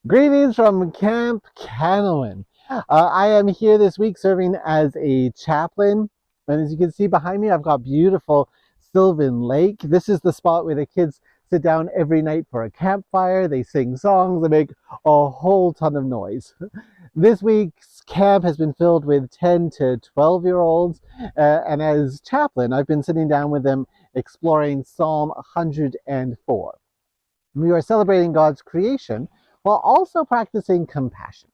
Greetings from Camp Canoan. I am here this week serving as a chaplain. And as you can see behind me, I've got beautiful Sylvan Lake. This is the spot where the kids sit down every night for a campfire. They sing songs, they make a whole ton of noise. This week's camp has been filled with 10 to 12-year-olds. And as chaplain, I've been sitting down with them exploring Psalm 104. We are celebrating God's creation while also practicing compassion.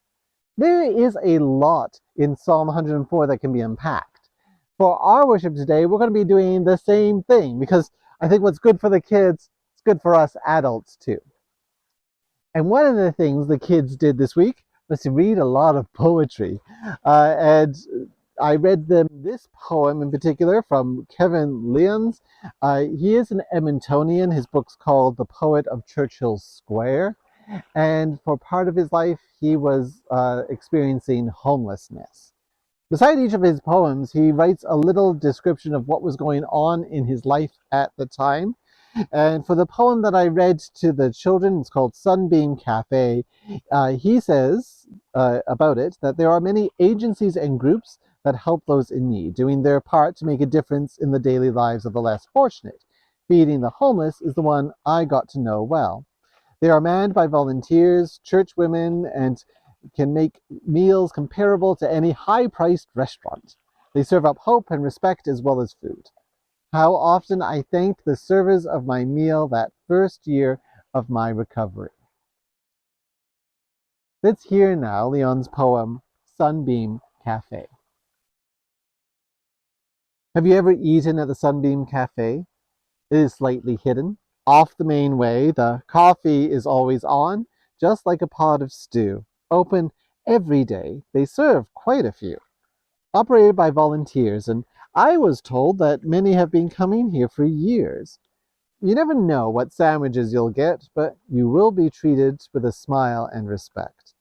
There is a lot in Psalm 104 that can be unpacked. For our worship today, we're going to be doing the same thing because I think what's good for the kids is good for us adults too. And one of the things the kids did this week was to read a lot of poetry. And I read them this poem in particular from Kevin Lyons. He is an Edmontonian. His book's called The Poet of Churchill Square. And for part of his life, he was experiencing homelessness. Beside each of his poems, he writes a little description of what was going on in his life at the time. And for the poem that I read to the children, it's called Sunbeam Cafe. He says about it that there are many agencies and groups that help those in need, doing their part to make a difference in the daily lives of the less fortunate. Feeding the homeless is the one I got to know well. They are manned by volunteers, church women, and can make meals comparable to any high-priced restaurant. They serve up hope and respect as well as food. How often I thanked the servers of my meal that first year of my recovery. Let's hear now Leon's poem, Sunbeam Cafe. Have you ever eaten at the Sunbeam Cafe? It is slightly hidden. Off the main way, the coffee is always on, just like a pot of stew. Open every day. They serve quite a few. Operated by volunteers, and I was told that many have been coming here for years. You never know what sandwiches you'll get, but you will be treated with a smile and respect.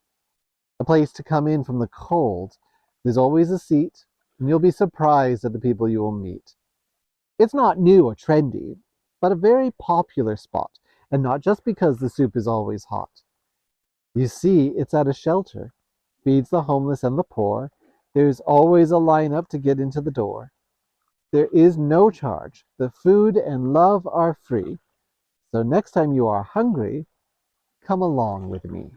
A place to come in from the cold. There's always a seat, and you'll be surprised at the people you will meet. It's not new or trendy, but a very popular spot, and not just because the soup is always hot. You see, it's at a shelter, feeds the homeless and the poor. There's always a line up to get into the door. There is no charge. The food and love are free. So next time you are hungry, come along with me.